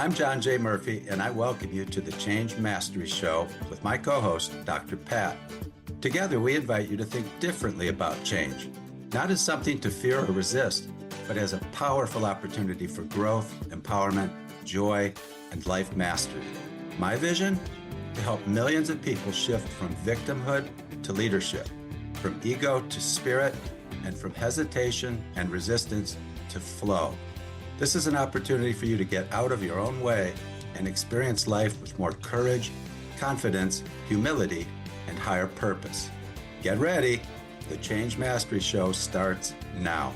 I'm John J. Murphy, and I welcome you to the Change Mastery Show with my co-host, Dr. Pat. Together, we invite you to think differently about change, not as something to fear or resist, but as a powerful opportunity for growth, empowerment, joy, and life mastery. My vision? To help millions of people shift from victimhood to leadership, from ego to spirit, and from hesitation and resistance to flow. This is an opportunity for you to get out of your own way and experience life with more courage, confidence, humility, and higher purpose. Get ready. The Change Mastery Show starts now.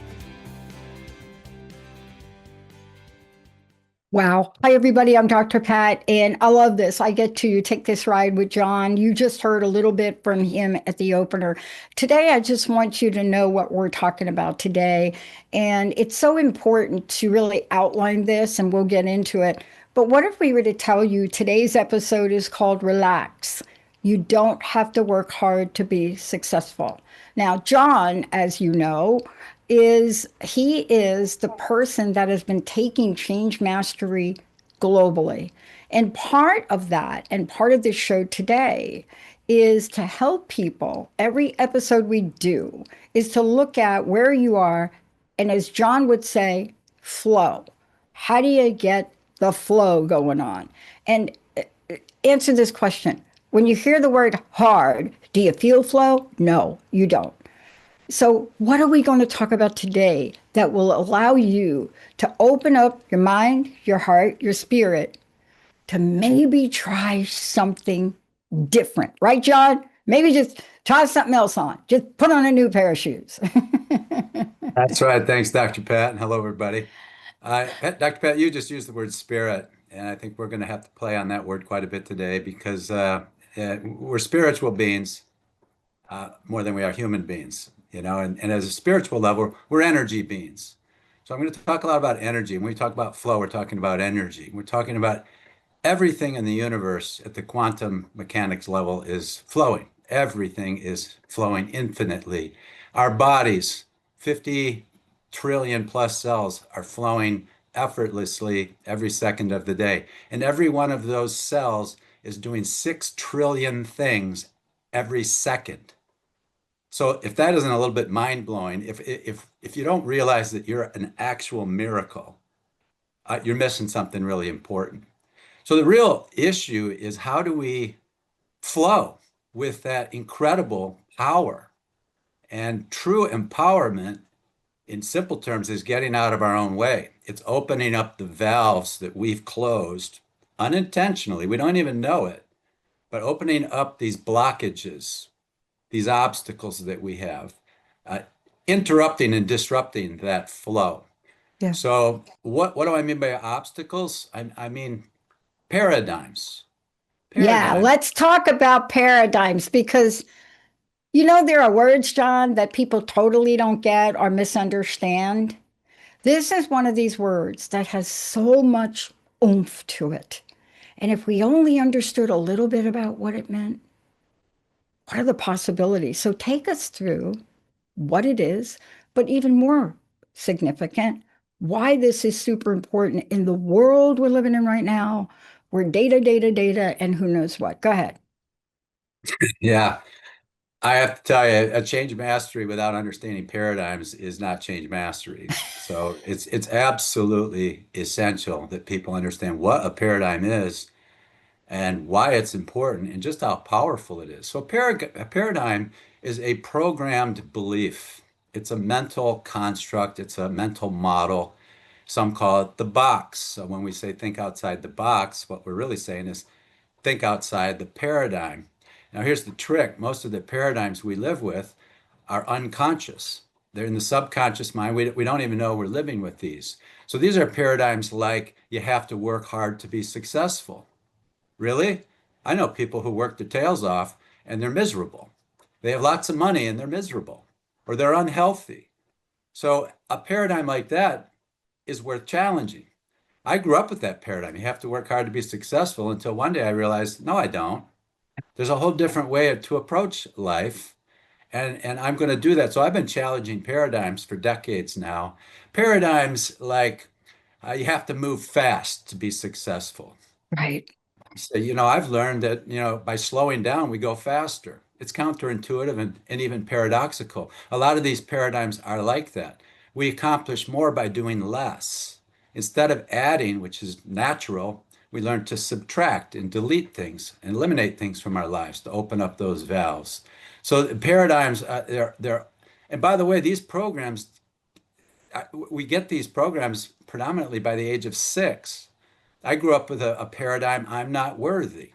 Wow. Hi, everybody. I'm Dr. Pat, and I love this. I get to take this ride with John. You just heard a little bit from him at the opener. Today, I just want you to know what we're talking about today. And it's so important to really outline this, and we'll get into it. But what if we were to tell you today's episode is called Relax? You don't have to work hard to be successful. Now, John, as you know, he is the person that has been taking change mastery globally. And part of that, and part of this show today, is to help people. Every episode we do is to look at where you are, and as John would say, flow. How do you get the flow going on? And answer this question. When you hear the word hard, do you feel flow? No, you don't. So, what are we going to talk about today that will allow you to open up your mind, your heart, your spirit to maybe try something different? Right, John? Maybe just try something else on. Just put on a new pair of shoes. That's right. Thanks, Dr. Pat, and hello, everybody. Dr. Pat, you just used the word spirit, and I think we're going to have to play on that word quite a bit today because we're spiritual beings more than we are human beings. And as a spiritual level, we're energy beings. So I'm going to talk a lot about energy. When we talk about flow, we're talking about energy. We're talking about everything in the universe at the quantum mechanics level is flowing. Everything is flowing infinitely. Our bodies, 50 trillion plus cells, are flowing effortlessly every second of the day. And every one of those cells is doing 6 trillion things every second. So if that isn't a little bit mind-blowing, if you don't realize that you're an actual miracle, you're missing something really important. So the real issue is how do we flow with that incredible power? And true empowerment, in simple terms, is getting out of our own way. It's opening up the valves that we've closed unintentionally. We don't even know it, but opening up these blockages, these obstacles that we have, interrupting and disrupting that flow. Yeah. So what do I mean by obstacles? I mean paradigms. Yeah, let's talk about paradigms because there are words, John, that people totally don't get or misunderstand. This is one of these words that has so much oomph to it. And if we only understood a little bit about what it meant, what are the possibilities? So take us through what it is, but even more significant, why this is super important in the world we're living in right now, where data, and who knows what. Go ahead. Yeah, I have to tell you, a change mastery without understanding paradigms is not change mastery. So it's absolutely essential that people understand what a paradigm is and why it's important and just how powerful it is. So a paradigm is a programmed belief. It's a mental construct. It's a mental model. Some call it the box. So when we say think outside the box, what we're really saying is think outside the paradigm. Now, here's the trick. Most of the paradigms we live with are unconscious. They're in the subconscious mind. We don't even know we're living with these. So these are paradigms like you have to work hard to be successful. Really? I know people who work their tails off and they're miserable. They have lots of money and they're miserable, or they're unhealthy. So a paradigm like that is worth challenging. I grew up with that paradigm. You have to work hard to be successful until one day I realized, no, I don't. There's a whole different way to approach life. And I'm going to do that. So I've been challenging paradigms for decades now. Paradigms like You have to move fast to be successful. Right. So, I've learned that, by slowing down, we go faster. It's counterintuitive and even paradoxical. A lot of these paradigms are like that. We accomplish more by doing less. Instead of adding, which is natural, we learn to subtract and delete things and eliminate things from our lives to open up those valves. So the paradigms, and by the way, these programs, we get these programs predominantly by the age of 6. I grew up with a paradigm, I'm not worthy.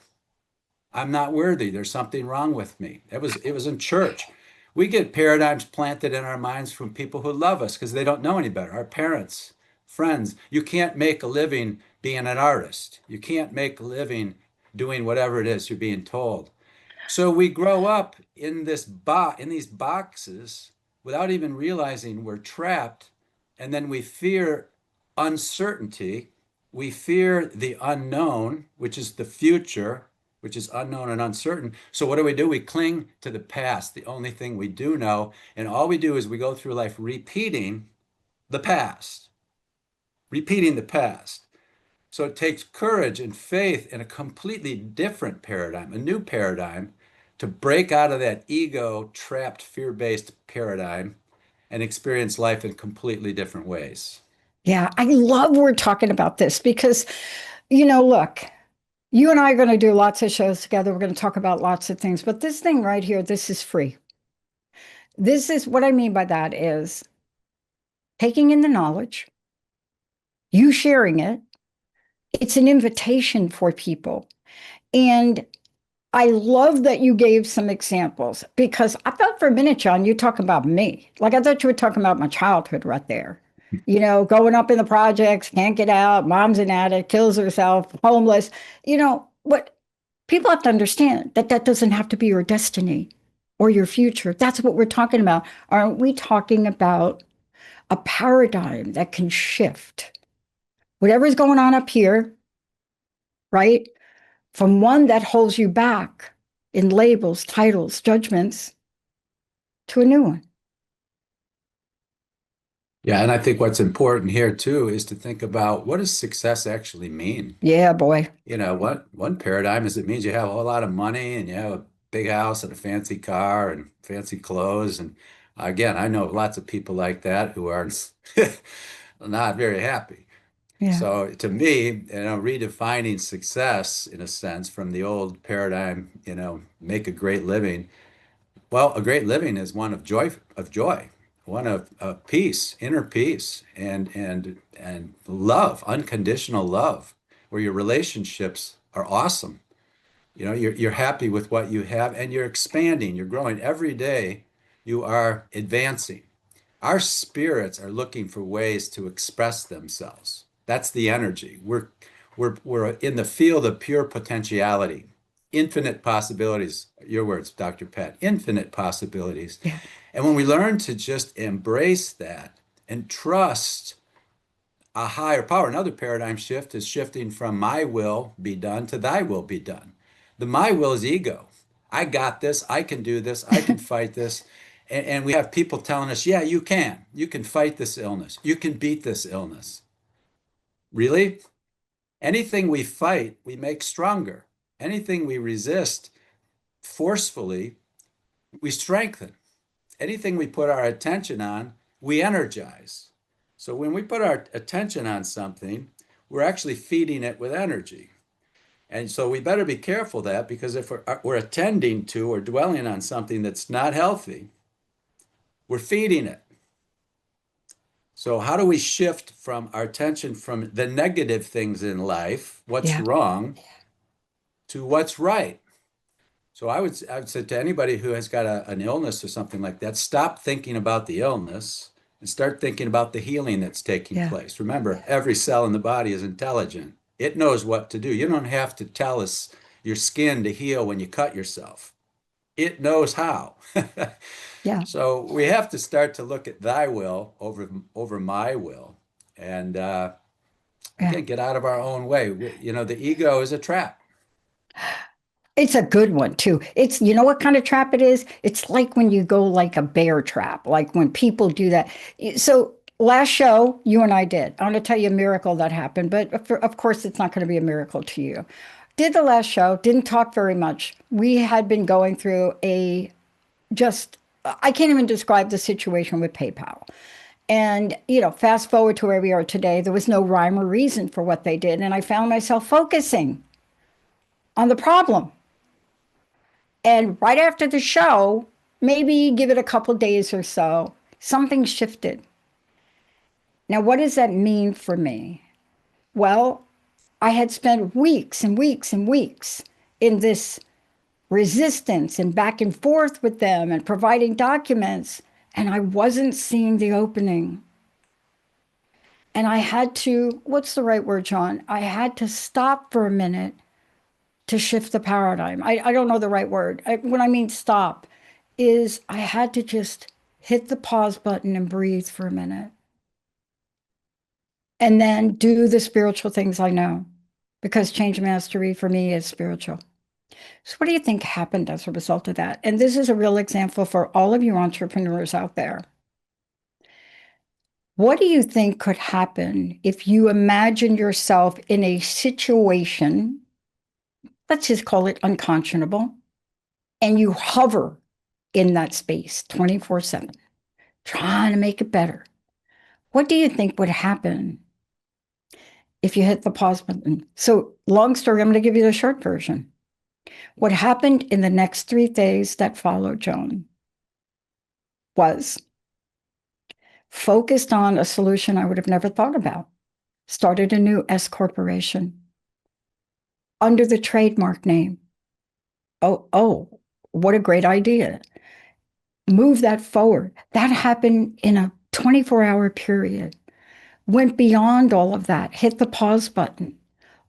I'm not worthy. There's something wrong with me. It was in church. We get paradigms planted in our minds from people who love us because they don't know any better. Our parents, friends. You can't make a living being an artist. You can't make a living doing whatever it is you're being told. So we grow up in these boxes without even realizing we're trapped, and then we fear uncertainty. We fear the unknown, which is the future, which is unknown and uncertain. So what do? We cling to the past, the only thing we do know, and all we do is we go through life the past, repeating the past. So it takes courage and faith in a completely different paradigm, a new paradigm, to break out of that ego trapped, fear based paradigm and experience life in completely different ways. Yeah, I love we're talking about this because, look, you and I are going to do lots of shows together. We're going to talk about lots of things, but this thing right here, this is free. This is what I mean by that is taking in the knowledge, you sharing it. It's an invitation for people. And I love that you gave some examples because I thought for a minute, John, you talking about me. Like I thought you were talking about my childhood right there. Growing up in the projects, can't get out, mom's an addict, kills herself, homeless. What people have to understand that that doesn't have to be your destiny or your future. That's what we're talking about. Aren't we talking about a paradigm that can shift whatever's going on up here, right? From one that holds you back in labels, titles, judgments to a new one. Yeah, and I think what's important here too is to think about what does success actually mean? Yeah, boy. What one paradigm is it means you have a whole lot of money and you have a big house and a fancy car and fancy clothes. And again, I know lots of people like that who are not very happy. Yeah, So to me, redefining success in a sense from the old paradigm, make a great living. Well, a great living is one of joy, one of peace, inner peace, and love, unconditional love, where your relationships are awesome. You're happy with what you have, and you're expanding, you're growing every day. You are advancing. Our spirits are looking for ways to express themselves. That's the energy. We're in the field of pure potentiality, infinite possibilities. Your words, Dr. Pat, infinite possibilities. yeah, And when we learn to just embrace that and trust a higher power, another paradigm shift is shifting from my will be done to thy will be done. The my will is ego. I got this. I can do this. I can fight this. And we have people telling us, yeah, you can. You can fight this illness. You can beat this illness. Really? Anything we fight, we make stronger. Anything we resist forcefully, we strengthen. Anything we put our attention on, we energize. So when we put our attention on something, we're actually feeding it with energy. And so we better be careful of that because if we're attending to or dwelling on something that's not healthy, we're feeding it. So how do we shift from our attention from the negative things in life, what's yeah, wrong, to what's right? So I would say to anybody who has got an illness or something like that, stop thinking about the illness and start thinking about the healing that's taking yeah, place. Remember, every cell in the body is intelligent. It knows what to do. You don't have to tell us your skin to heal when you cut yourself. It knows how. yeah, So we have to start to look at thy will over my will, and yeah. again, get out of our own way. The ego is a trap. It's a good one too. You know what kind of trap it is? It's like when you go like a bear trap, like when people do that. So last show you and I did. I want to tell you a miracle that happened, but of course, it's not going to be a miracle to you. Did the last show, didn't talk very much. We had been going through a just, I can't even describe the situation with PayPal. And, fast forward to where we are today, there was no rhyme or reason for what they did. And I found myself focusing on the problem. And right after the show, maybe give it a couple days or so, something shifted. Now, what does that mean for me? Well, I had spent weeks and weeks and weeks in this resistance and back and forth with them and providing documents, and I wasn't seeing the opening. And I had to, what's the right word, John? I had to stop for a minute to shift the paradigm. I don't know the right word. What I mean stop is I had to just hit the pause button and breathe for a minute and then do the spiritual things I know because change mastery for me is spiritual. So, what do you think happened as a result of that? And this is a real example for all of you entrepreneurs out there. What do you think could happen if you imagine yourself in a situation, let's just call it unconscionable, and you hover in that space 24/7, trying to make it better? What do you think would happen if you hit the pause button? So, long story, I'm going to give you the short version. What happened in the next 3 days that followed, Joan, was focused on a solution I would have never thought about. Started a new S corporation under the trademark name. Oh, what a great idea. Move that forward. That happened in a 24-hour period. Went beyond all of that, hit the pause button,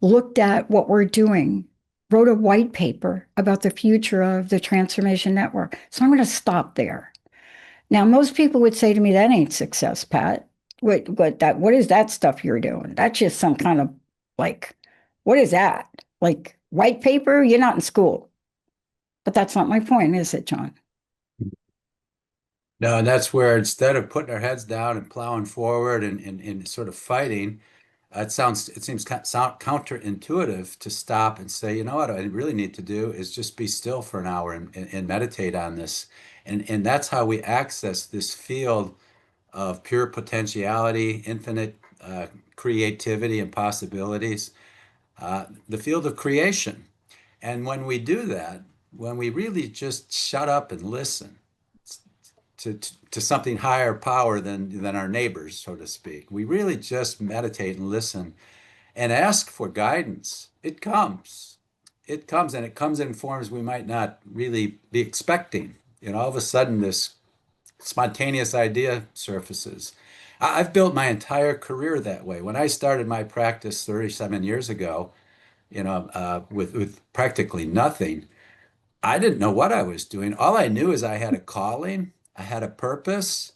looked at what we're doing, wrote a white paper about the future of the transformation network. So I'm going to stop there. Now, most people would say to me, that ain't success, Pat. What is that stuff you're doing? That's just some kind of like, what is that? Like white paper? You're not in school. But that's not my point, is it, John? No, and that's where instead of putting our heads down and plowing forward and sort of fighting, it seems sound counterintuitive to stop and say, you know what I really need to do is just be still for an hour and meditate on this. And that's how we access this field of pure potentiality, infinite creativity and possibilities, the field of creation. And when we do that, when we really just shut up and listen to something higher power than our neighbors, so to speak, we really just meditate and listen and ask for guidance. It comes. It comes, and it comes in forms we might not really be expecting. All of a sudden, this spontaneous idea surfaces. I've built my entire career that way. When I started my practice 37 years ago, with practically nothing, I didn't know what I was doing. All I knew is I had a calling, I had a purpose,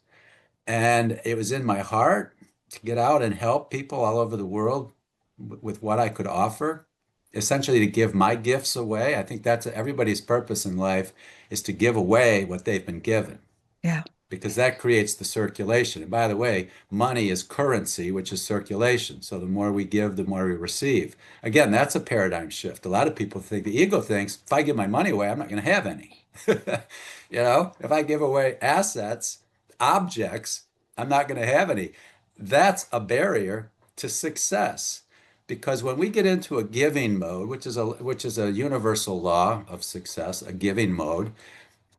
and it was in my heart to get out and help people all over the world with what I could offer, essentially to give my gifts away. I think that's everybody's purpose in life is to give away what they've been given Yeah. because that creates the circulation. And by the way, money is currency, which is circulation. So the more we give, the more we receive. Again, that's a paradigm shift. A lot of people think the ego thinks if I give my money away, I'm not going to have any. If I give away assets, objects, I'm not going to have any. That's a barrier to success. Because when we get into a giving mode, which is a universal law of success, a giving mode,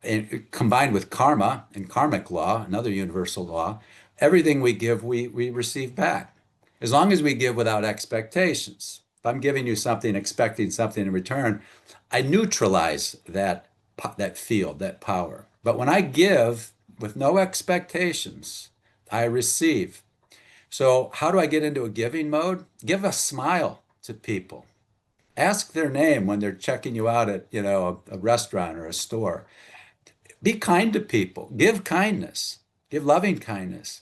and combined with karma and karmic law, another universal law, everything we give, we receive back. As long as we give without expectations. If I'm giving you something, expecting something in return, I neutralize that field, that power. But when I give with no expectations, I receive. So how do I get into a giving mode? Give a smile to people. Ask their name when they're checking you out at, a restaurant or a store. Be kind to people. Give kindness. Give loving kindness.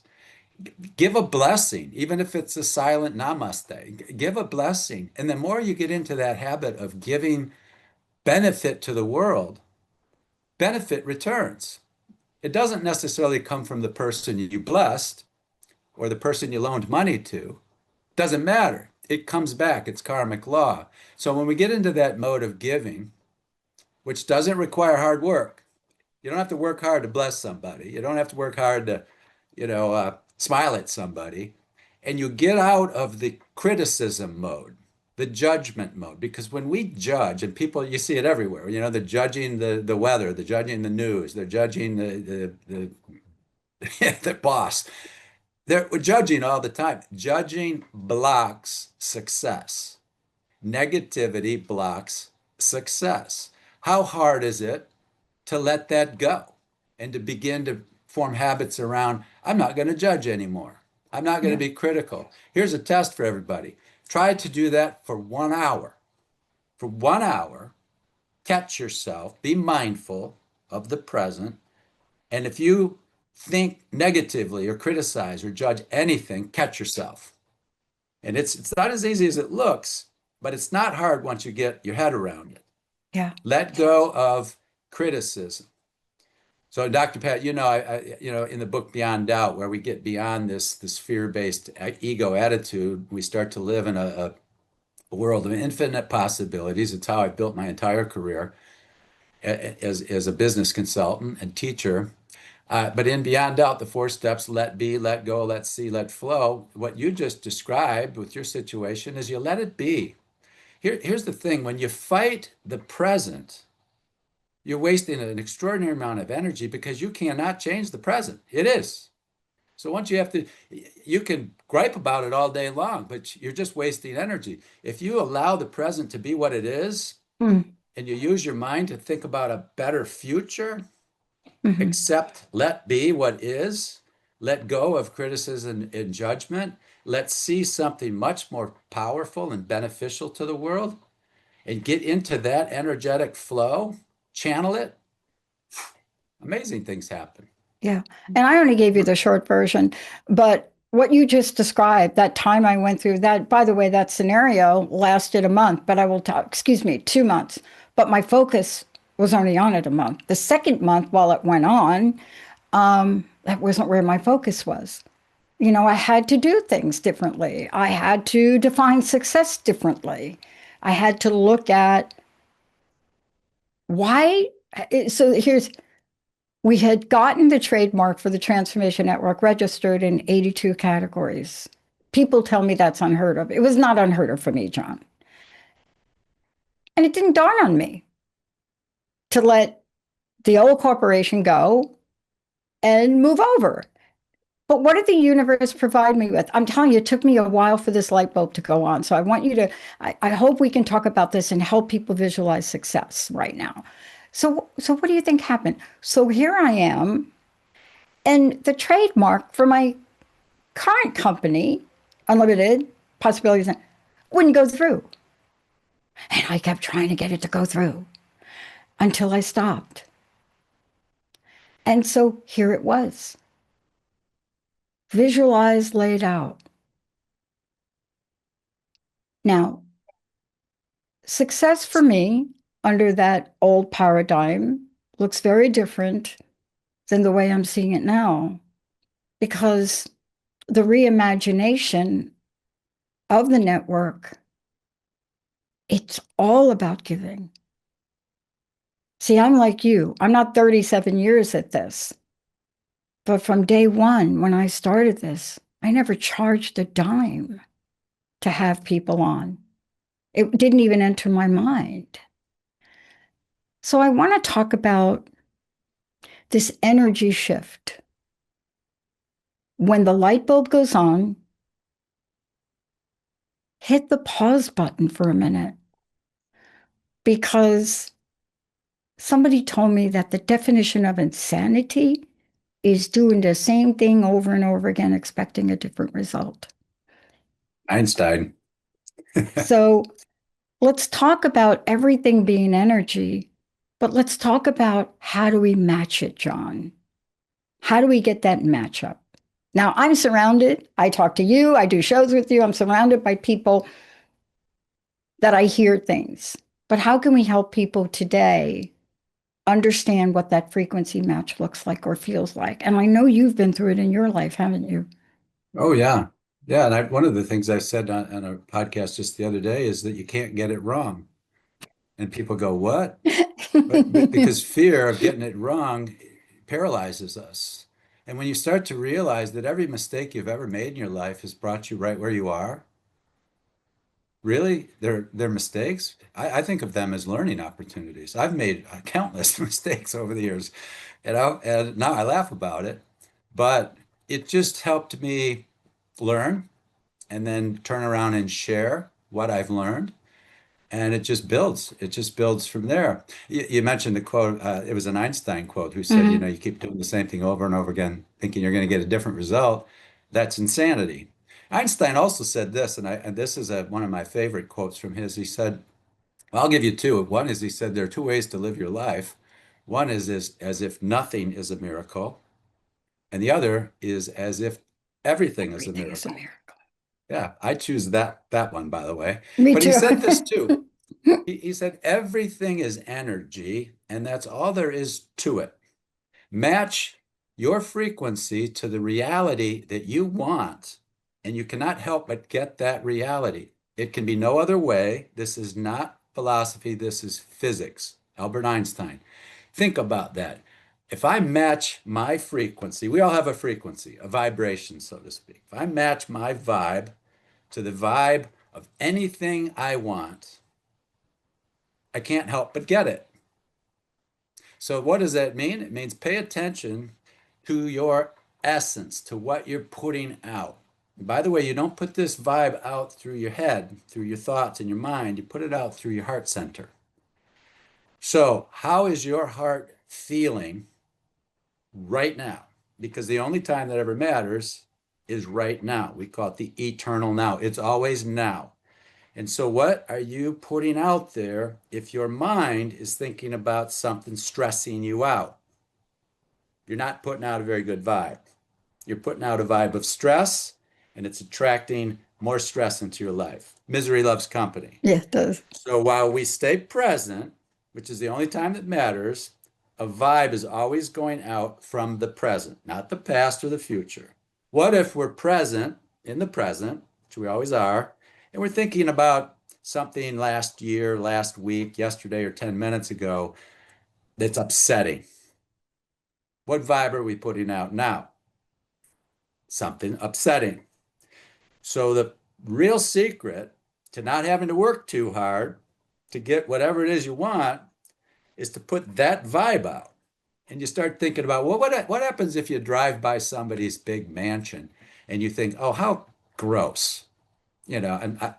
Give a blessing, even if it's a silent namaste. Give a blessing. And the more you get into that habit of giving benefit to the world, benefit returns. It doesn't necessarily come from the person you blessed, or the person you loaned money to, doesn't matter. It comes back. It's karmic law. So when we get into that mode of giving, which doesn't require hard work, you don't have to work hard to bless somebody. You don't have to work hard to, smile at somebody. And you get out of the criticism mode, the judgment mode. Because when we judge, and people, you see it everywhere, they're judging the weather, they're judging the news, they're judging the boss. They're judging all the time. Judging blocks success. Negativity blocks success. How hard is it to let that go and to begin to form habits around, I'm not going to judge anymore. I'm not going to Yeah. be critical. Here's a test for everybody. Try to do that for 1 hour. For 1 hour, catch yourself, be mindful of the present. And if you think negatively or criticize or judge anything, catch yourself. And it's not as easy as it looks, but it's not hard once you get your head around it. Yeah. Let go of criticism. So, Dr. Pat, in the book Beyond Doubt, where we get beyond this fear-based ego attitude, we start to live in a world of infinite possibilities. It's how I built my entire career as a business consultant and teacher. But in Beyond Doubt, the 4 steps: let be, let go, let see, let flow. What you just described with your situation is you let it be. Here's the thing: when you fight the present, you're wasting an extraordinary amount of energy because you cannot change the present. It is. So once you can gripe about it all day long, but you're just wasting energy. If you allow the present to be what it is, Mm. and you use your mind to think about a better future, Hmm. accept, let be what is, let go of criticism and judgment, let's see something much more powerful and beneficial to the world, and get into that energetic flow, channel it, amazing things happen. Yeah. And I only gave you the short version, but what you just described, that time I went through that, by the way, that scenario lasted a month, but I will talk, excuse me, 2 months, but my focus was only on it a month. The second month, while it went on, that wasn't where my focus was. I had to do things differently. I had to define success differently. I had to look at why. So we had gotten the trademark for the Transformation Network registered in 82 categories. People tell me that's unheard of. It was not unheard of for me, John. And it didn't dawn on me to let the old corporation go and move over. But what did the universe provide me with? I'm telling you, it took me a while for this light bulb to go on. So I want you to, I hope we can talk about this and help people visualize success right now. So what do you think happened? So here I am, and the trademark for my current company, Unlimited Possibilities, wouldn't go through. And I kept trying to get it to go through until I stopped. And so here it was, visualized, laid out. Now, success for me under that old paradigm looks very different than the way I'm seeing it now, because the reimagination of the network, it's all about giving. See, I'm like you. I'm not 37 years at this. But from day one, when I started this, I never charged a dime to have people on. It didn't even enter my mind. So I want to talk about this energy shift. When the light bulb goes on, hit the pause button for a minute, because somebody told me that the definition of insanity is doing the same thing over and over again, expecting a different result. Einstein. So let's talk about everything being energy, but let's talk about how do we match it, John? How do we get that matchup? Now, I'm surrounded, I talk to you, I do shows with you, I'm surrounded by people that I hear things. But how can we help people today understand what that frequency match looks like or feels like? And I know you've been through it in your life, haven't you? Oh yeah. Yeah. And one of the things I said on a podcast just the other day is that you can't get it wrong. And people go, what? But because fear of getting it wrong paralyzes us. And when you start to realize that every mistake you've ever made in your life has brought you right where you are, really, they're mistakes. I think of them as learning opportunities. I've made countless mistakes over the years, and now I laugh about it, but it just helped me learn and then turn around and share what I've learned. And it just builds. It just builds from there. You mentioned the quote. It was an Einstein quote who said, Mhm. you keep doing the same thing over and over again, thinking you're going to get a different result. That's insanity. Einstein also said this, and this is one of my favorite quotes from his. He said, well, I'll give you two. One is he said there are two ways to live your life. One is as if nothing is a miracle, and the other is as if everything is a Everything is a miracle. miracle. Yeah, I choose that one, by the way. Me But he too. said this too. He said everything is energy, and that's all there is to it. Match your frequency to the reality that you want, and you cannot help but get that reality. It can be no other way. This is not philosophy, this is physics. Albert Einstein. Think about that. If I match my frequency, we all have a frequency, a vibration, so to speak. If I match my vibe to the vibe of anything I want, I can't help but get it. So, what does that mean? It means pay attention to your essence, to what you're putting out. And by the way, you don't put this vibe out through your head, through your thoughts and your mind. You put it out through your heart center. So, how is your heart feeling right now? Because the only time that ever matters is right now. We call it the eternal now. It's always now. And so, what are you putting out there if your mind is thinking about something stressing you out? You're not putting out a very good vibe. You're putting out a vibe of stress, and it's attracting more stress into your life. Misery loves company. Yeah, it does. So, while we stay present, which is the only time that matters, a vibe is always going out from the present, not the past or the future. What if we're present in the present, which we always are, and we're thinking about something last year, last week, yesterday, or 10 minutes ago that's upsetting? What vibe are we putting out now? Something upsetting. So, the real secret to not having to work too hard to get whatever it is you want is to put that vibe out. And you start thinking about, well, what happens if you drive by somebody's big mansion and you think, oh, how gross. And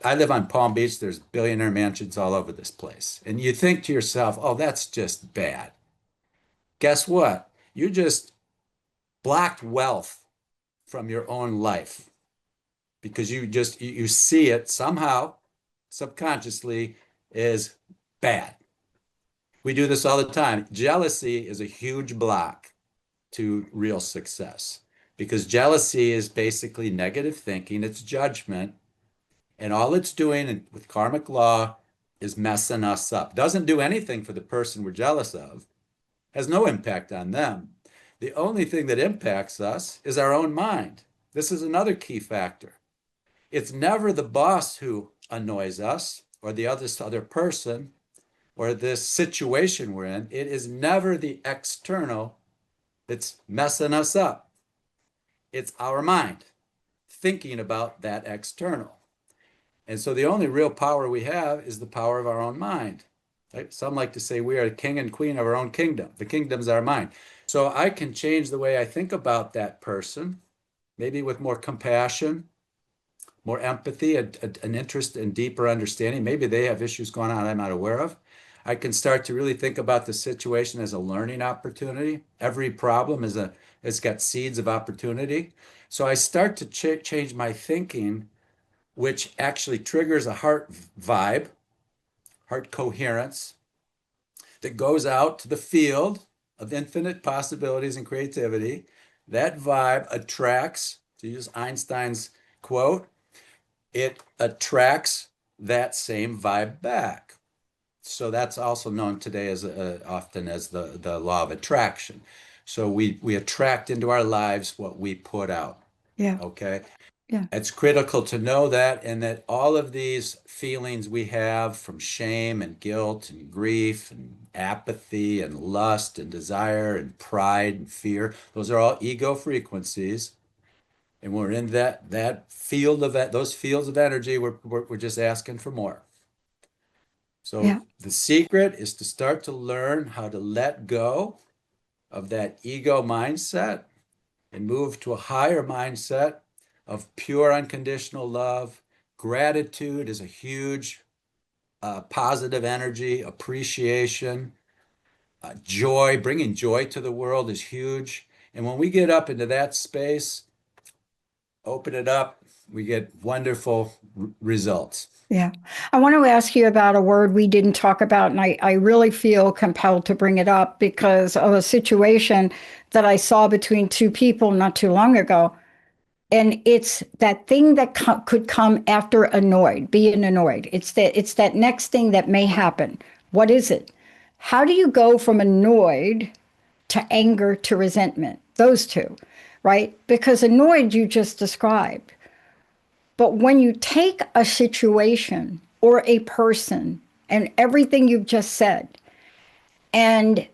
I live on Palm Beach. There's billionaire mansions all over this place. And you think to yourself, oh, that's just bad. Guess what? You just blocked wealth from your own life because you see it somehow subconsciously as bad. We do this all the time. Jealousy is a huge block to real success because jealousy is basically negative thinking, it's judgment, and all it's doing with karmic law is messing us up. Doesn't do anything for the person we're jealous of, has no impact on them. The only thing that impacts us is our own mind. This is another key factor. It's never the boss who annoys us or the other person or this situation we're in. It is never the external that's messing us up. It's our mind thinking about that external. And so the only real power we have is the power of our own mind. Right? Some like to say we are king and queen of our own kingdom. The kingdom's our mind. So I can change the way I think about that person, maybe with more compassion, more empathy, an interest in deeper understanding. Maybe they have issues going on I'm not aware of. I can start to really think about the situation as a learning opportunity. Every problem it's got seeds of opportunity. So I start to change my thinking, which actually triggers a heart vibe, heart coherence that goes out to the field of infinite possibilities and creativity. That vibe attracts, to use Einstein's quote, it attracts that same vibe back. So that's also known today as often as the law of attraction. So we attract into our lives what we put out. Yeah. Okay. Yeah. It's critical to know that, and that all of these feelings we have from shame and guilt and grief and apathy and lust and desire and pride and fear, those are all ego frequencies. And we're in that field of that, those fields of energy, we're just asking for more. So Yeah. the secret is to start to learn how to let go of that ego mindset and move to a higher mindset of pure unconditional love. Gratitude is a huge positive energy, appreciation, joy, bringing joy to the world is huge. And when we get up into that space, open it up, we get wonderful results. Yeah. I want to ask you about a word we didn't talk about, and I really feel compelled to bring it up because of a situation that I saw between two people not too long ago. And it's that thing that could come after annoyed, being annoyed. It's that next thing that may happen. What is it? How do you go from annoyed to anger to resentment? Those two, right? Because annoyed you just described. But when you take a situation or a person and everything you've just said, and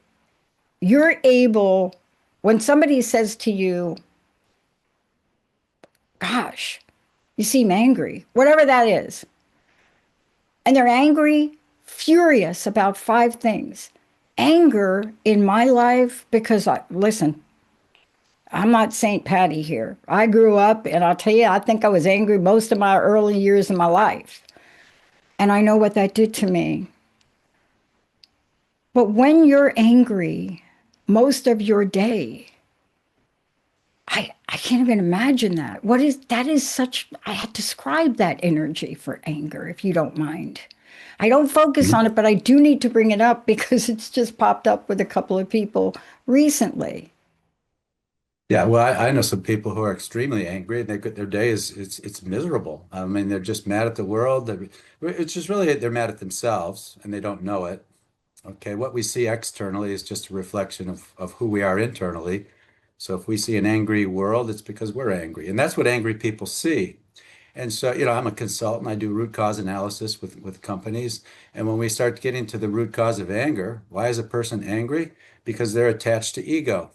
you're able, when somebody says to you, gosh, you seem angry, whatever that is, and they're angry, furious about five things. Anger in my life, because listen, I'm not St. Patty here. I grew up, and I'll tell you, I think I was angry most of my early years of my life. And I know what that did to me. But when you're angry most of your day, I can't even imagine that. That is such, I describe that energy for anger, if you don't mind. I don't focus Mhm. on it, but I do need to bring it up because it's just popped up with a couple of people recently. Yeah, well, I know some people who are extremely angry, and their day is it's miserable. I mean, they're just mad at the world. It's just really they're mad at themselves, and they don't know it. Okay, what we see externally is just a reflection of who we are internally. So if we see an angry world, it's because we're angry. And that's what angry people see. And so, I'm a consultant. I do root cause analysis with companies. And when we start getting to the root cause of anger, why is a person angry? Because they're attached to ego.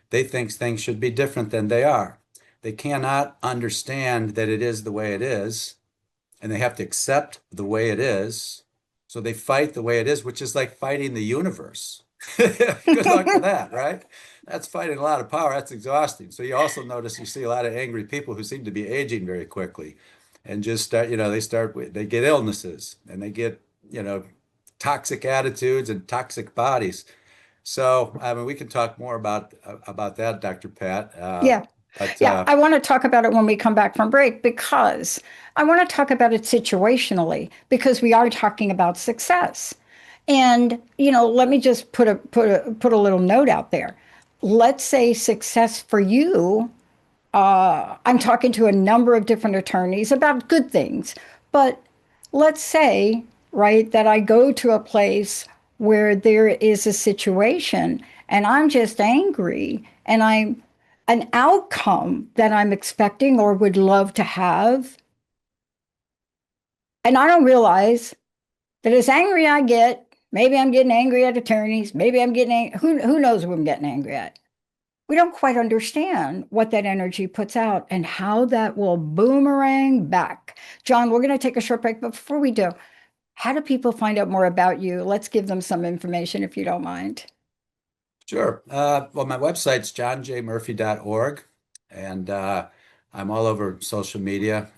They think things should be different than they are. They cannot understand that it is the way it is, and they have to accept the way it is. So they fight the way it is, which is like fighting the universe. Good luck with that, right? That's fighting a lot of power. That's exhausting. So you also notice you see a lot of angry people who seem to be aging very quickly and just start, they get illnesses and they get, you know, toxic attitudes and toxic bodies. So, I mean, we can talk more about that, Dr. Pat. Yeah. But Yeah. I want to talk about it when we come back from break because I want to talk about it situationally because we are talking about success. And, let me just put a little note out there. Let's say success for you. I'm talking to a number of different attorneys about good things, but let's say, right, that I go to a place where there is a situation and I'm just angry and I'm an outcome that I'm expecting or would love to have. And I don't realize that as angry I get, maybe I'm getting angry at attorneys, maybe I'm getting, who knows who I'm getting angry at. We don't quite understand what that energy puts out and how that will boomerang back. John, we're going to take a short break, but before we do, how do people find out more about you? Let's give them some information if you don't mind. sure. Well, my website's johnjmurphy.org, and I'm all over social media.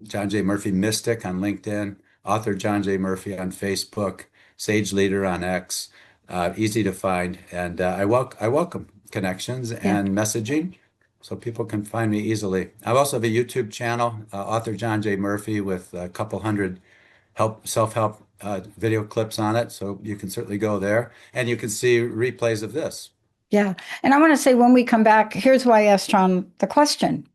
John J. Murphy Mystic on LinkedIn, author John J. Murphy on Facebook, Sage Leader on X. Easy to find, and I welcome connections Yeah. and messaging, so people can find me easily. I also have a YouTube channel, author John J. Murphy, with a couple hundred self-help video clips on it. So you can certainly go there and you can see replays of this. Yeah. And I want to say when we come back, here's why I asked John the question.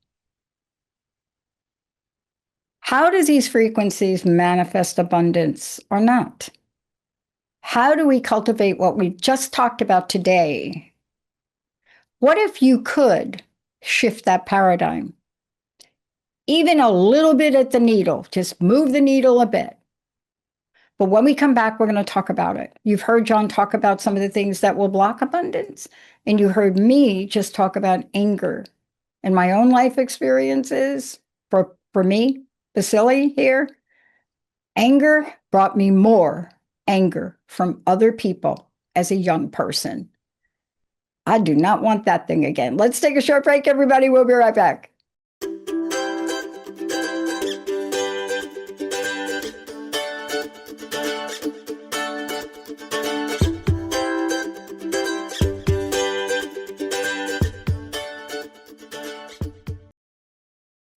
How do these frequencies manifest abundance or not? How do we cultivate what we just talked about today? What if you could shift that paradigm? even a little bit at the needle, just move the needle a bit. But when we come back, we're going to talk about it. You've heard John talk about some of the things that will block abundance, and you heard me just talk about anger and my own life experiences. For me, Vasily here, anger brought me more anger from other people as a young person. I do not want that thing again. Let's take a short break, everybody. We'll be right back.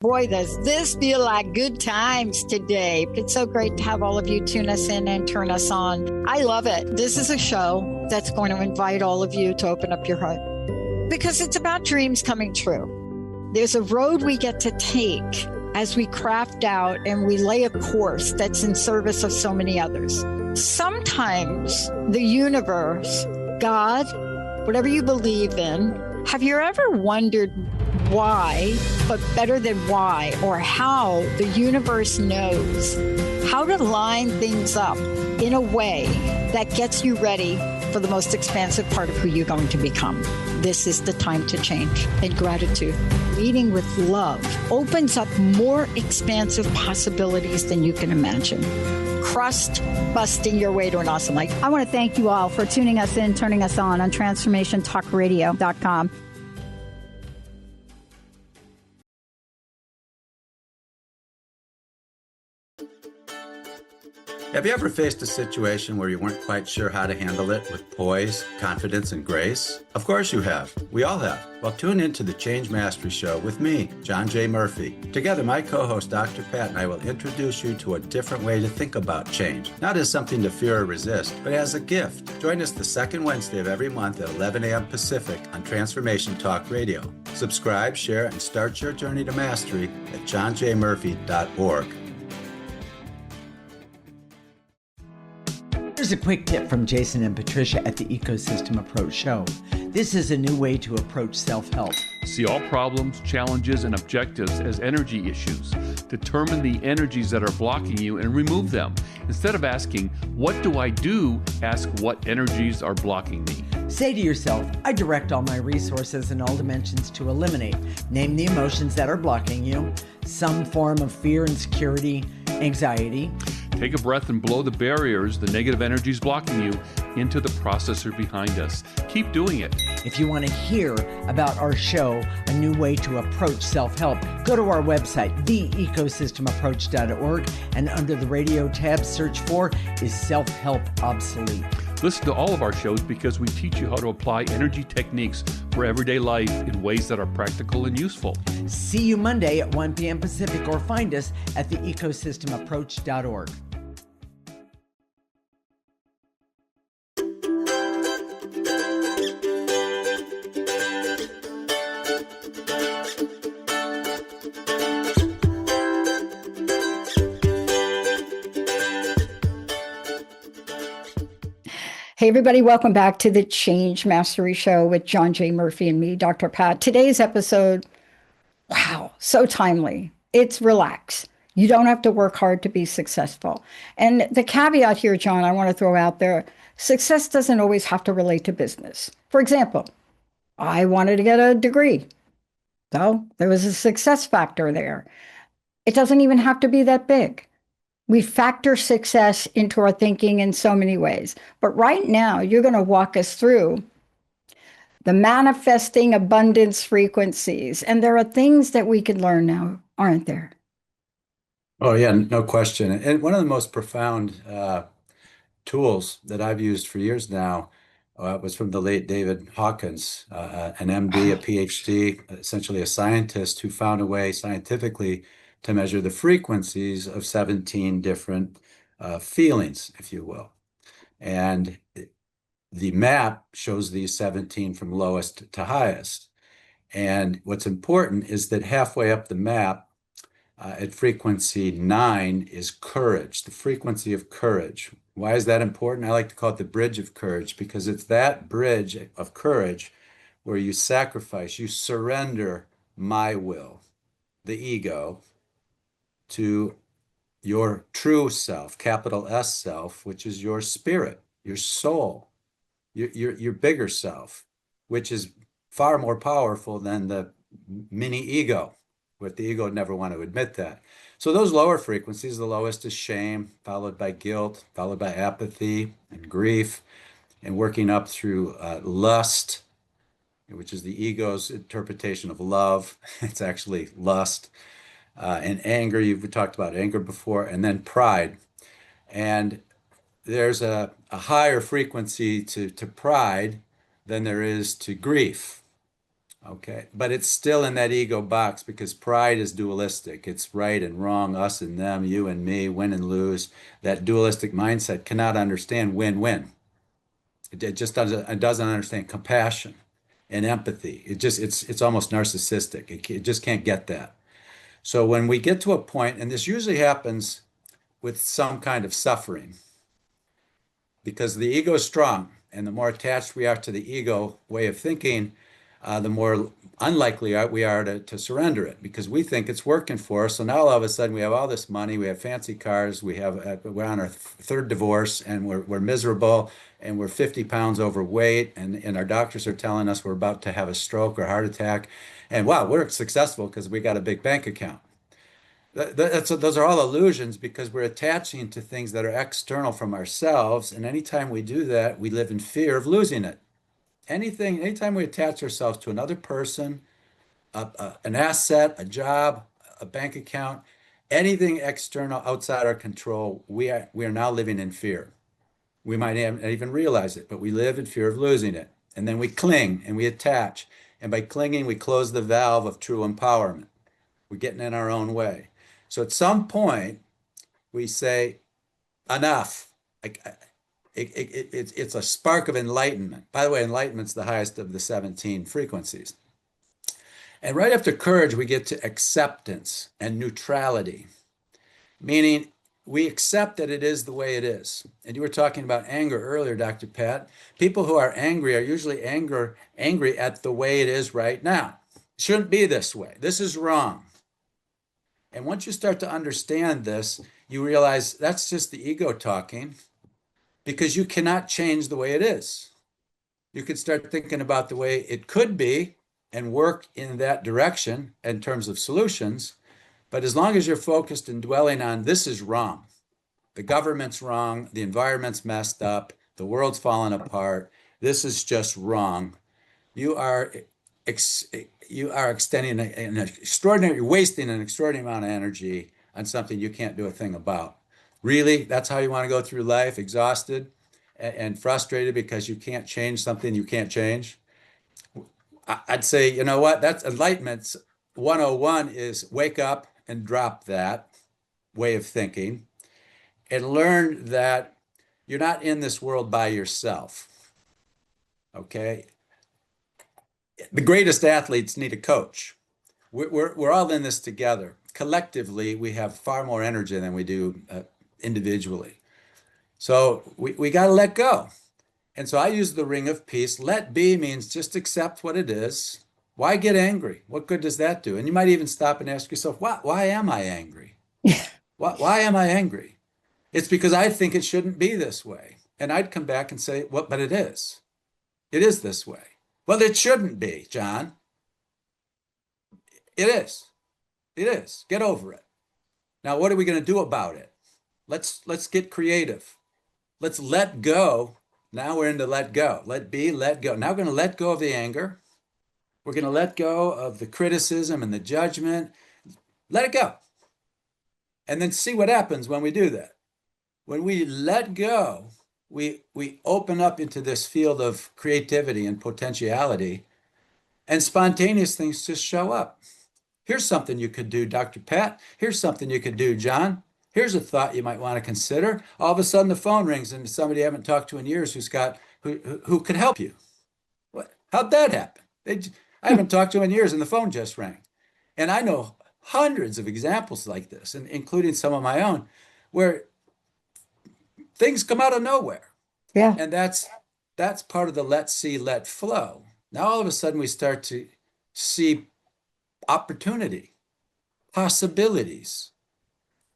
Boy, does this feel like good times today. It's so great to have all of you tune us in and turn us on. I love it. This is a show that's going to invite all of you to open up your heart because it's about dreams coming true. There's a road we get to take as we craft out and we lay a course that's in service of so many others. Sometimes the universe, God, whatever you believe in, have you ever wondered why, but better than why, or how the universe knows how to line things up in a way that gets you ready for the most expansive part of who you're going to become? This is the time to change. And gratitude, leading with love, opens up more expansive possibilities than you can imagine. Crust busting your way to an awesome life. I want to thank you all for tuning us in, turning us on transformationtalkradio.com. Have you ever faced a situation where you weren't quite sure how to handle it with poise, confidence, and grace? Of course you have. We all have. Well, tune in to the Change Mastery Show with me, John J. Murphy. Together, my co-host, Dr. Pat, and I will introduce you to a different way to think about change. Not as something to fear or resist, but as a gift. Join us the second Wednesday of every month at 11 a.m. Pacific on Transformation Talk Radio. Subscribe, share, and start your journey to mastery at johnjmurphy.org. Here's a quick tip from Jason and Patricia at the Ecosystem Approach Show. This is a new way to approach self-help. See all problems, challenges, and objectives as energy issues. Determine the energies that are blocking you and remove them. Instead of asking, what do I do? Ask, what energies are blocking me? Say to yourself, I direct all my resources in all dimensions to eliminate. Name the emotions that are blocking you. Some form of fear, insecurity, anxiety. Take a breath and blow the barriers, the negative energies blocking you, into the processor behind us. Keep doing it. If you want to hear about our show, A New Way to Approach Self-Help, go to our website, theecosystemapproach.org, and under the radio tab, search for Is Self-Help Obsolete? Listen to all of our shows because we teach you how to apply energy techniques for everyday life in ways that are practical and useful. See you Monday at 1 p.m. Pacific, or find us at theecosystemapproach.org. Hey, everybody, welcome back to the Change Mastery Show with John J. Murphy and me, Dr. Pat. Today's episode, wow, so timely. It's relax. You don't have to work hard to be successful. And the caveat here, John, I want to throw out there, success doesn't always have to relate to business. For example, I wanted to get a degree. So there was a success factor there. It doesn't even have to be that big. We factor success into our thinking in so many ways. But right now, you're going to walk us through the manifesting abundance frequencies. And there are things that we can learn now, aren't there? Oh, yeah, no question. And one of the most profound tools that I've used for years now was from the late David Hawkins, an MD, a PhD, essentially a scientist who found a way scientifically to measure the frequencies of 17 different feelings, if you will. And the map shows these 17 from lowest to highest. And what's important is that halfway up the map, at frequency 9 is courage, the frequency of courage. Why is that important? I like to call it the bridge of courage, because it's that bridge of courage where you sacrifice, you surrender my will, the ego, to your true self, capital S self, which is your spirit, your soul, your bigger self, which is far more powerful than the mini ego, but the ego would never want to admit that. So those lower frequencies, the lowest is shame, followed by guilt, followed by apathy and grief, and working up through lust, which is the ego's interpretation of love. It's actually lust. And anger, you've talked about anger before, and then pride. And there's a higher frequency to pride than there is to grief. Okay. But it's still in that ego box because pride is dualistic. It's right and wrong, us and them, you and me, win and lose. That dualistic mindset cannot understand win-win. It just doesn't understand compassion and empathy. It's almost narcissistic. It just can't get that. So when we get to a point, and this usually happens with some kind of suffering, because the ego is strong, and the more attached we are to the ego way of thinking, the more unlikely we are to surrender it because we think it's working for us. So now all of a sudden we have all this money, we have fancy cars, we're on our third divorce, and we're miserable, and we're 50 pounds overweight, and our doctors are telling us we're about to have a stroke or heart attack, and wow, we're successful because we got a big bank account. Those are all illusions because we're attaching to things that are external from ourselves, and anytime we do that, we live in fear of losing it. Anytime we attach ourselves to another person, an asset, a job, a bank account, anything external outside our control, we are now living in fear. We might not even realize it, but we live in fear of losing it. And then we cling and we attach. And by clinging, we close the valve of true empowerment. We're getting in our own way. So at some point, we say, enough. It's a spark of enlightenment. By the way, enlightenment's the highest of the 17 frequencies. And right after courage, we get to acceptance and neutrality, meaning we accept that it is the way it is. And you were talking about anger earlier, Dr. Pat. People who are angry are usually angry at the way it is right now. It shouldn't be this way. This is wrong. And once you start to understand this, you realize that's just the ego talking because you cannot change the way it is. You could start thinking about the way it could be and work in that direction in terms of solutions. But as long as you're focused and dwelling on this is wrong, the government's wrong, the environment's messed up, the world's falling apart, this is just wrong, you are extending an extraordinary, wasting an extraordinary amount of energy on something you can't do a thing about. Really, that's how you want to go through life, exhausted and frustrated because you can't change something you can't change? I'd say, you know what? That's enlightenment 101 is wake up and drop that way of thinking and learn that you're not in this world by yourself. Okay? The greatest athletes need a coach. We're all in this together. Collectively, we have far more energy than we do individually. So we got to let go. And so I use the ring of peace. Let be means just accept what it is. Why get angry? What good does that do? And you might even stop and ask yourself, why am I angry? Why am I angry? It's because I think it shouldn't be this way. And I'd come back and say, well, but it is. It is this way. Well, it shouldn't be, John. It is. It is. Get over it. Now, what are we going to do about it? Let's get creative. Let's let go. Now we're into let go. Let be, let go. Now we're going to let go of the anger. We're going to let go of the criticism and the judgment. Let it go. And then see what happens when we do that. When we let go, we open up into this field of creativity and potentiality, and spontaneous things just show up. Here's something you could do, Dr. Pat. Here's something you could do, John. Here's a thought you might want to consider. All of a sudden the phone rings and somebody you haven't talked to in years who could help you. What? How'd that happen? I haven't talked to him in years and the phone just rang. And I know hundreds of examples like this, and including some of my own, where things come out of nowhere. Yeah. And that's part of the let see, let flow. Now all of a sudden we start to see opportunity, possibilities,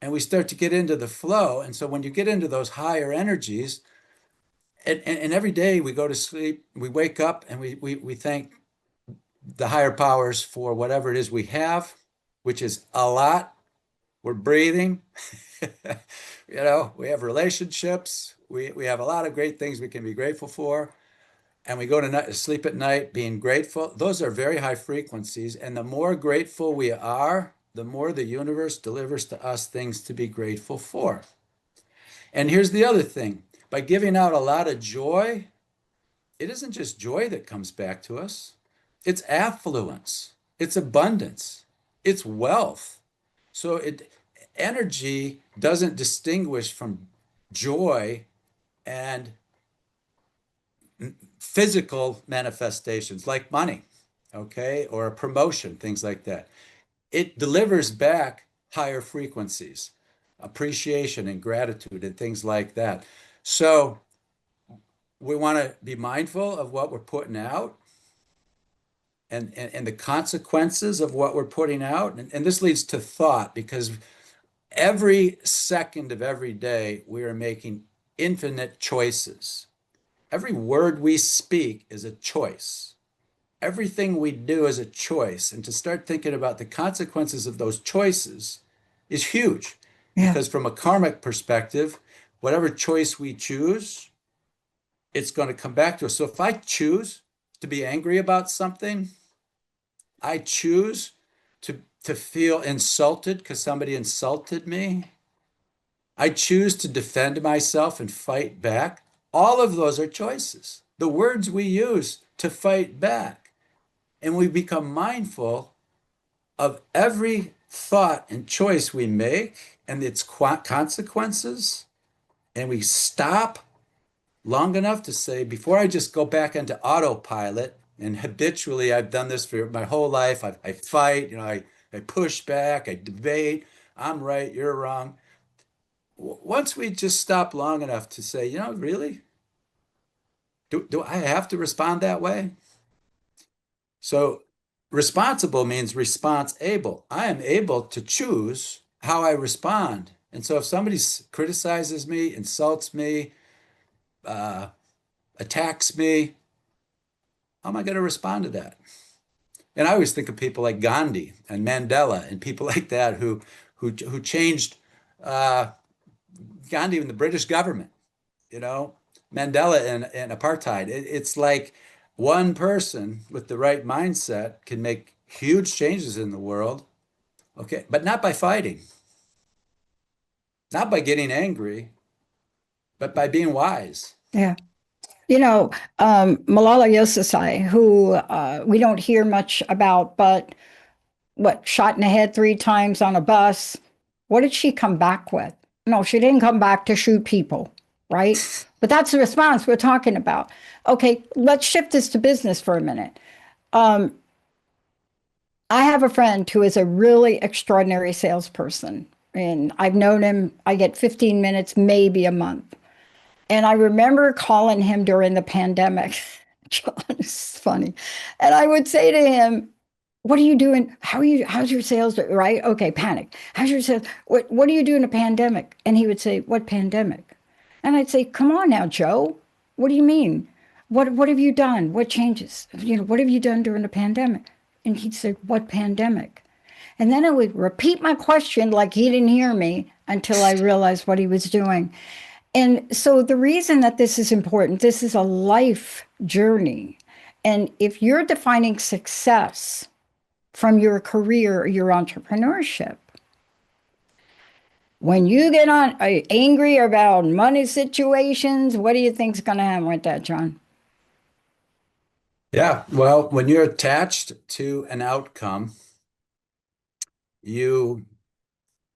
and we start to get into the flow. And so when you get into those higher energies, and every day we go to sleep, we wake up and we thank the higher powers for whatever it is we have, which is a lot. We're breathing. We have relationships. We have a lot of great things we can be grateful for. And we go to sleep at night being grateful. Those are very high frequencies. And the more grateful we are, the more the universe delivers to us things to be grateful for. And here's the other thing. By giving out a lot of joy, it isn't just joy that comes back to us. It's affluence. It's abundance. It's wealth. So energy doesn't distinguish from joy and physical manifestations like money, okay, or a promotion, things like that. It delivers back higher frequencies, appreciation and gratitude and things like that. So we want to be mindful of what we're putting out and the consequences of what we're putting out. And this leads to thought, because every second of every day we are making infinite choices. Every word we speak is a choice. Everything we do is a choice. And to start thinking about the consequences of those choices is huge. Yeah. Because from a karmic perspective, whatever choice we choose, it's going to come back to us. So if I choose to be angry about something, I choose to feel insulted because somebody insulted me, I choose to defend myself and fight back. All of those are choices. The words we use to fight back. And we become mindful of every thought and choice we make and its consequences. And we stop long enough to say, before I just go back into autopilot, and habitually I've done this for my whole life. I fight, I push back, I debate. I'm right, you're wrong. Once we just stop long enough to say, really? Do I have to respond that way? So responsible means response able. I am able to choose how I respond. And so if somebody criticizes me, insults me, attacks me, how am I going to respond to that? And I always think of people like Gandhi and Mandela and people like that who changed Gandhi in the British government, Mandela and apartheid. It's like one person with the right mindset can make huge changes in the world, okay, but not by fighting, not by getting angry, but by being wise. Yeah. Malala Yousafzai, who we don't hear much about, but shot in the head 3 times on a bus. What did she come back with? No, she didn't come back to shoot people, right? But that's the response we're talking about. Okay, let's shift this to business for a minute. I have a friend who is a really extraordinary salesperson, and I've known him, I get 15 minutes, maybe a month. And I remember calling him during the pandemic. John, it's funny. And I would say to him, what are you doing? How's your sales? Right? Okay, panic. How's your sales? What do you do in a pandemic? And he would say, what pandemic? And I'd say, come on now, Joe. What do you mean? What have you done? What changes? What have you done during the pandemic? And he'd say, what pandemic? And then I would repeat my question like he didn't hear me until I realized what he was doing. And so the reason that this is important, this is a life journey. And if you're defining success from your career or your entrepreneurship, when you get angry about money situations, what do you think's going to happen with that, John? Yeah, well, when you're attached to an outcome, you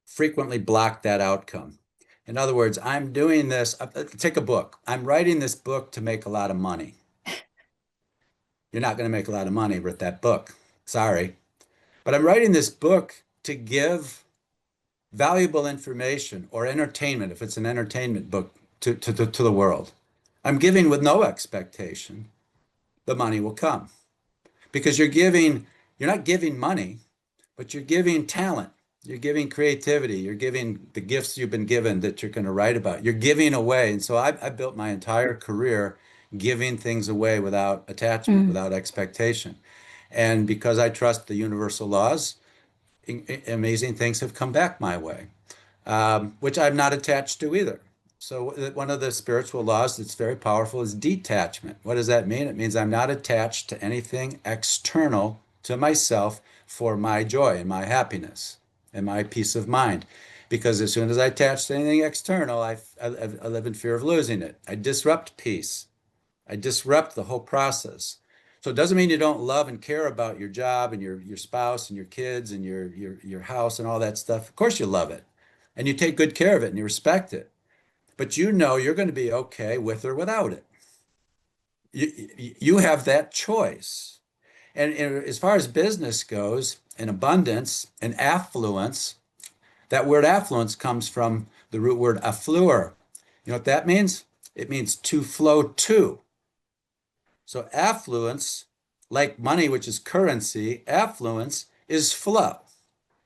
frequently block that outcome. In other words, I'm doing this, take a book. I'm writing this book to make a lot of money. You're not going to make a lot of money with that book. Sorry. But I'm writing this book to give valuable information or entertainment, if it's an entertainment book, to the world. I'm giving with no expectation. The money will come. Because you're not giving money, but you're giving talent. You're giving creativity. You're giving the gifts you've been given that you're going to write about. You're giving away. And so I built my entire career giving things away without attachment, Mm. without expectation. And because I trust the universal laws, amazing things have come back my way, which I'm not attached to either. So one of the spiritual laws that's very powerful is detachment. What does that mean? It means I'm not attached to anything external to myself for my joy and my happiness and my peace of mind. Because as soon as I attach to anything external, I live in fear of losing it. I disrupt peace. I disrupt the whole process. So it doesn't mean you don't love and care about your job and your spouse and your kids and your house and all that stuff. Of course you love it. And you take good care of it and you respect it. But you know you're going to be okay with or without it. You have that choice. And as far as business goes, and abundance and affluence, that word affluence comes from the root word affluere. You know what that means? It means to flow to. So affluence, like money, which is currency, affluence is flow.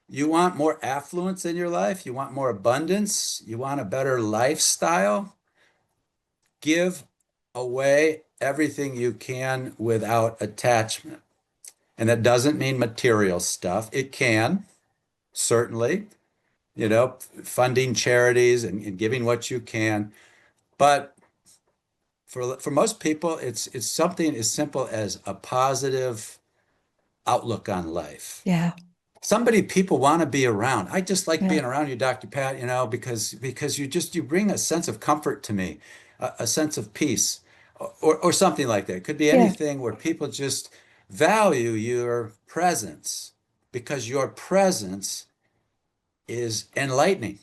You want more affluence in your life? You want more abundance? You want a better lifestyle? Give away everything you can without attachment. And that doesn't mean material stuff. It can, certainly, funding charities and giving what you can. But for most people, it's something as simple as a positive outlook on life. Yeah. Somebody people want to be around. I just like Yeah. being around you, Dr. Pat, because you bring a sense of comfort to me, a sense of peace, or something like that. It could be Yeah. anything where people just value your presence because your presence is enlightening.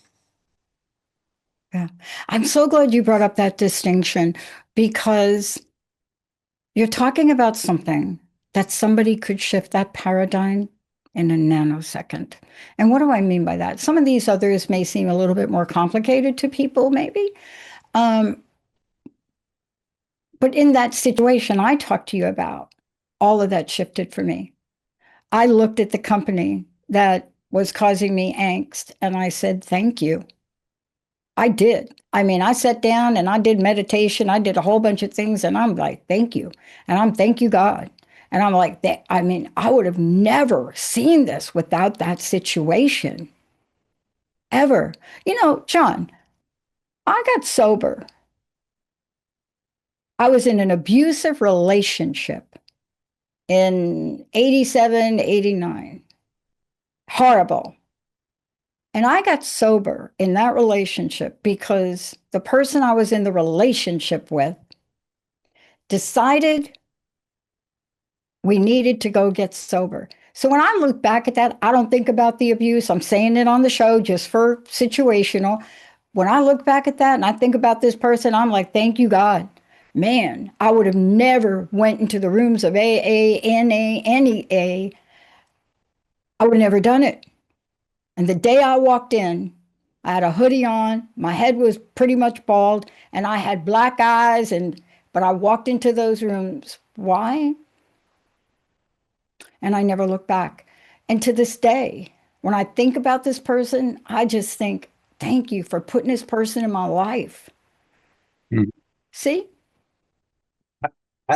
Yeah. I'm so glad you brought up that distinction because you're talking about something that somebody could shift that paradigm in a nanosecond. And what do I mean by that? Some of these others may seem a little bit more complicated to people, maybe. Um, but in that situation I talked to you about, all of that shifted for me. I looked at the company that was causing me angst and I said, thank you. I did. I mean, I sat down and I did meditation. I did a whole bunch of things and I'm like, thank you. And I'm thank you, God. And I'm like, that, I mean, I would have never seen this without that situation ever. You know, John, I got sober. I was in an abusive relationship in 87, 89. Horrible. And I got sober in that relationship because the person I was in the relationship with decided we needed to go get sober. So when I look back at that, I don't think about the abuse. I'm saying it on the show just for situational. When I look back at that and I think about this person, I'm like, thank you, God. Man, I would have never went into the rooms of AA, NA, NEA. I would have never done it. And the day I walked in, I had a hoodie on, my head was pretty much bald, and I had black eyes, but I walked into those rooms. Why? And I never looked back. And to this day, when I think about this person, I just think, thank you for putting this person in my life. Hmm. See?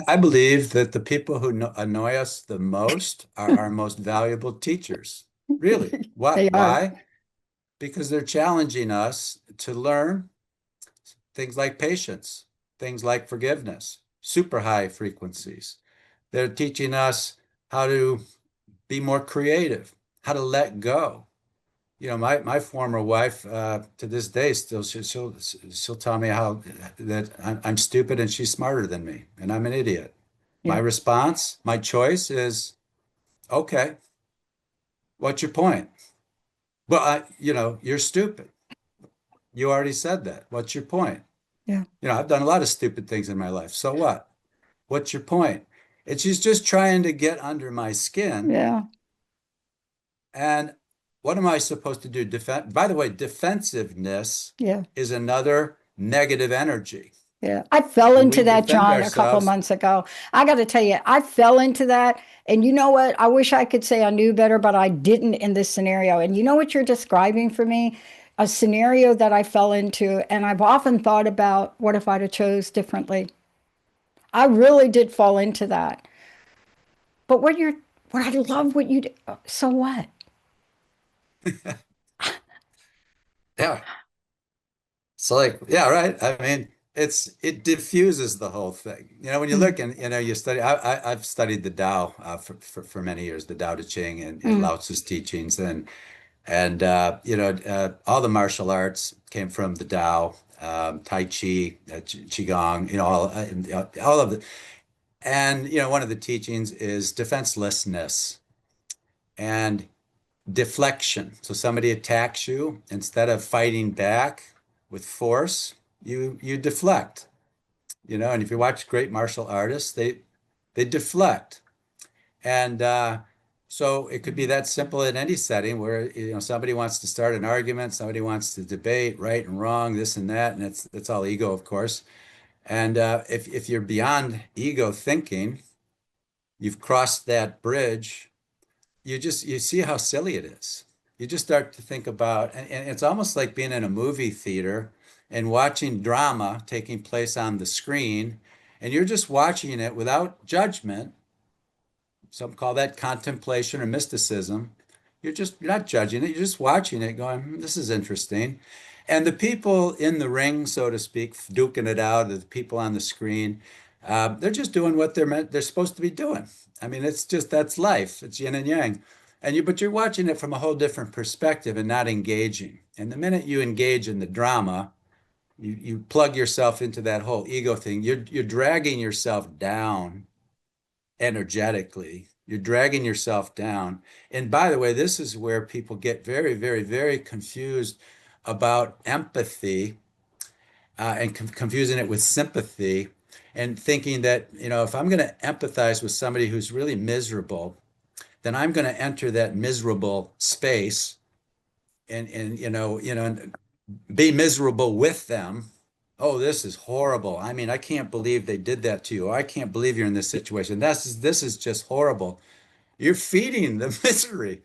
I believe that the people who annoy us the most are our most valuable teachers. Really. What? They are. Why? Because they're challenging us to learn things like patience, things like forgiveness, super high frequencies. They're teaching us how to be more creative, how to let go. My former wife to this day still she'll tell me how that I'm stupid and she's smarter than me and I'm an idiot. My Yeah. response, my choice is, okay, what's your point? Well, you're stupid. You already said that. What's your point? Yeah. I've done a lot of stupid things in my life. So what? What's your point? And she's just trying to get under my skin. Yeah. And what am I supposed to do? By the way, defensiveness Yeah. is another negative energy. Yeah, I fell And into we that, defend John, a couple ourselves. months ago. I got to tell you, I fell into that. And you know what? I wish I could say I knew better, but I didn't in this scenario. And you know what you're describing for me? A scenario that I fell into. And I've often thought about what if I'd have chose differently? I really did fall into that. But what I love what you do. So what? Yeah. So like, yeah, right. I mean, it diffuses the whole thing. You know, when you look and you study. I've studied the Tao for many years, the Tao Te Ching and Mm, Lao Tzu's teachings, and all the martial arts came from the Tao, Tai Chi, Qigong, all of it. And one of the teachings is defenselessness and deflection. So somebody attacks you, instead of fighting back with force, you deflect. And if you watch great martial artists, they deflect. And so it could be that simple in any setting where somebody wants to start an argument, somebody wants to debate right and wrong, this and that, and it's all ego, of course. And if you're beyond ego thinking, you've crossed that bridge. You see how silly it is. You just start to think about, and it's almost like being in a movie theater and watching drama taking place on the screen, and you're just watching it without judgment. Some call that contemplation or mysticism. You're not judging it, you're just watching it, going, this is interesting. And the people in the ring, so to speak, duking it out, the people on the screen, they're just doing what they're supposed to be doing. I mean, it's just that's life. It's yin and yang. But you're watching it from a whole different perspective and not engaging. And the minute you engage in the drama, you plug yourself into that whole ego thing. You're dragging yourself down energetically. You're dragging yourself down. And by the way, this is where people get very, very, very confused about empathy, and confusing it with sympathy, and thinking that, if I'm going to empathize with somebody who's really miserable, then I'm going to enter that miserable space and be miserable with them. Oh, this is horrible. I mean, I can't believe they did that to you. I can't believe you're in this situation. This is just horrible. You're feeding the misery.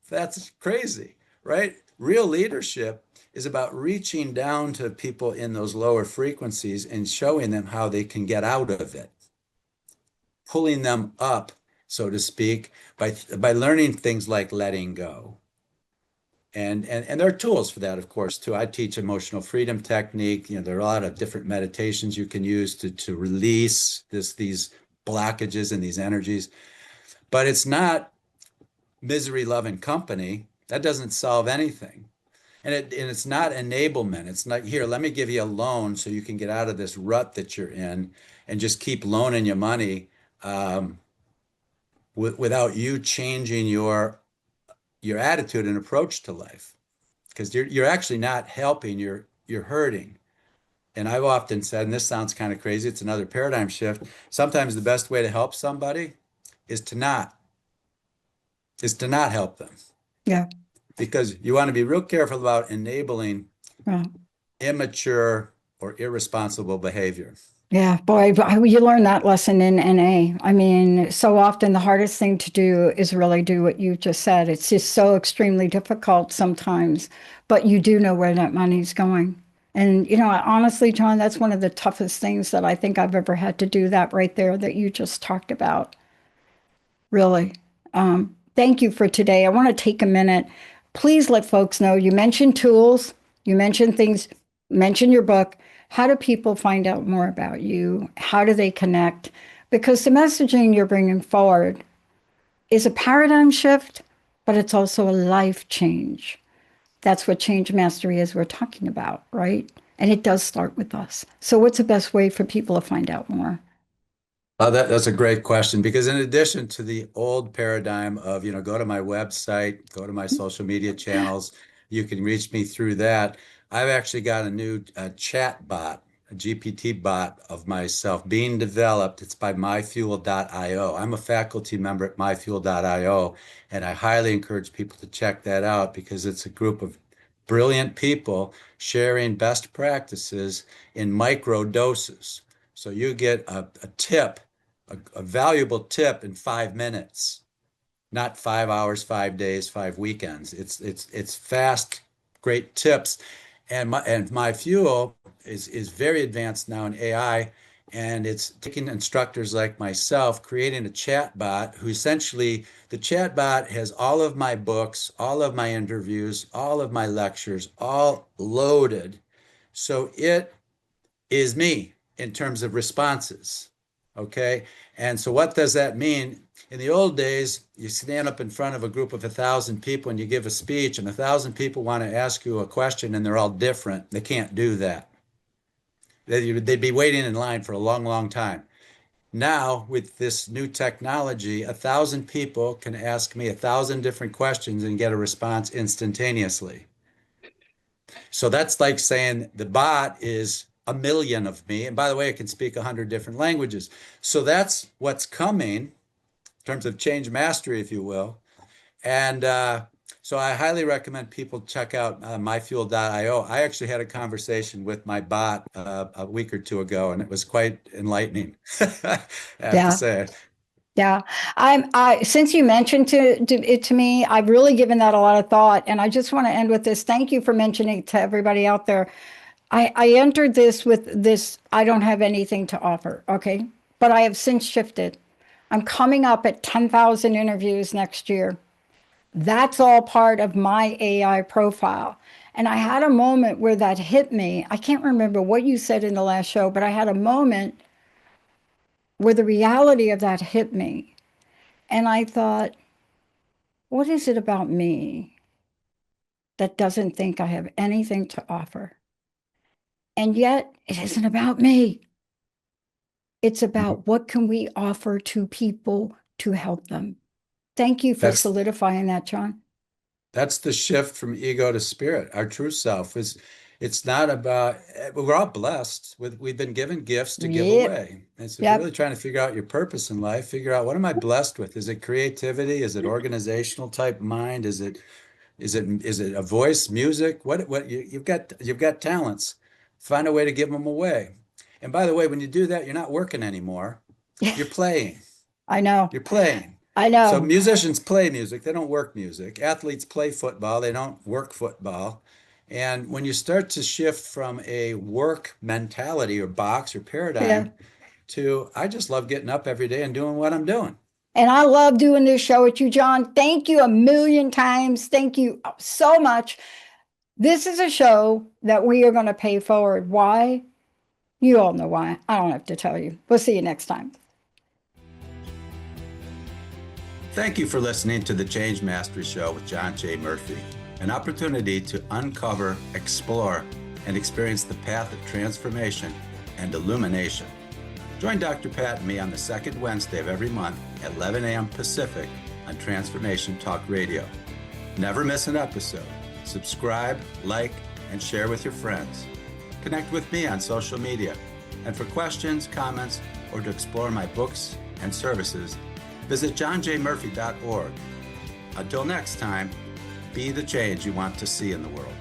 That's crazy, right? Real leadership is about reaching down to people in those lower frequencies and showing them how they can get out of it, pulling them up, so to speak, by learning things like letting go. And there are tools for that, of course, too. I teach emotional freedom technique. There are a lot of different meditations you can use to release these blockages and these energies. But it's not misery, love, and company. That doesn't solve anything. And it's not enablement. It's not, here, let me give you a loan so you can get out of this rut that you're in and just keep loaning you money, without you changing your attitude and approach to life. Because you're actually not helping, you're hurting. And I've often said, and this sounds kind of crazy, it's another paradigm shift. Sometimes the best way to help somebody is to not help them, yeah. because you want to be real careful about enabling Yeah. immature or irresponsible behavior. Yeah, boy, you learn that lesson in NA. I mean, so often the hardest thing to do is really do what you just said. It's just so extremely difficult sometimes, but you do know where that money's going. And, honestly, John, that's one of the toughest things that I think I've ever had to do, that right there that you just talked about. Really. Thank you for today. I want to take a minute. Please let folks know you mentioned tools, you mentioned things, mention your book. How do people find out more about you? How do they connect? Because the messaging you're bringing forward is a paradigm shift, but it's also a life change. That's what change mastery is we're talking about, right? And it does start with us. So, what's the best way for people to find out more? That's a great question, because in addition to the old paradigm of, go to my website, go to my social media channels, you can reach me through that. I've actually got a new chat bot, a GPT bot of myself being developed. It's by myfuel.io. I'm a faculty member at myfuel.io, and I highly encourage people to check that out, because it's a group of brilliant people sharing best practices in micro doses. So you get a tip, a valuable tip in 5 minutes, not 5 hours, 5 days, 5 weekends. It's fast, great tips. And my fuel is very advanced now in AI, and it's taking instructors like myself, creating a chat bot who essentially, the chat bot has all of my books, all of my interviews, all of my lectures, all loaded. So it is me in terms of responses. Okay. And so what does that mean? In the old days, you stand up in front of a group of 1,000 people and you give a speech, and 1,000 people want to ask you a question and they're all different. They can't do that. They'd be waiting in line for a long, long time. Now, with this new technology, 1,000 people can ask me 1,000 different questions and get a response instantaneously. So that's like saying the bot is a million of me. And by the way, it can speak 100 different languages. So that's what's coming in terms of change mastery, if you will. And so I highly recommend people check out myfuel.io. I actually had a conversation with my bot a week or two ago, and it was quite enlightening, I have to Yeah. say. Yeah, since you mentioned it to me, I've really given that a lot of thought, and I just want to end with this. Thank you for mentioning it to everybody out there. I entered this with this, I don't have anything to offer, okay? But I have since shifted. I'm coming up at 10,000 interviews next year. That's all part of my AI profile. And I had a moment where that hit me. I can't remember what you said in the last show, but I had a moment where the reality of that hit me. And I thought, what is it about me that doesn't think I have anything to offer? And yet, it isn't about me. It's about what can we offer to people to help them. Thank you for That's solidifying that, John. That's the shift from ego to spirit. Our true self is, it's not about, we're all blessed with, we've been given gifts to give Yep. away. And so if you're Yep. really trying to figure out your purpose in life, figure out, what am I blessed with? Is it creativity? Is it organizational type mind? Is it a voice, music? You've got talents. Find a way to give them away. And by the way, when you do that, you're not working anymore. You're playing. I know. You're playing. I So know. musicians play music, they don't work music. Athletes play football, they don't work football. And when you start to shift from a work mentality or box or Yeah. paradigm to, I just love getting up every day and doing what I'm doing. And I love doing this show with you, John. Thank you a million times. Thank you so much. This is a show that we are going to pay forward. Why? You all know why. I don't have to tell you. We'll see you next time. Thank you for listening to the Change Mastery Show with John J. Murphy, an opportunity to uncover, explore, and experience the path of transformation and illumination. Join Dr. Pat and me on the second Wednesday of every month at 11 a.m. Pacific on Transformation Talk Radio. Never miss an episode. Subscribe, like, and share with your friends. Connect with me on social media. And for questions, comments, or to explore my books and services, visit johnjmurphy.org. Until next time, be the change you want to see in the world.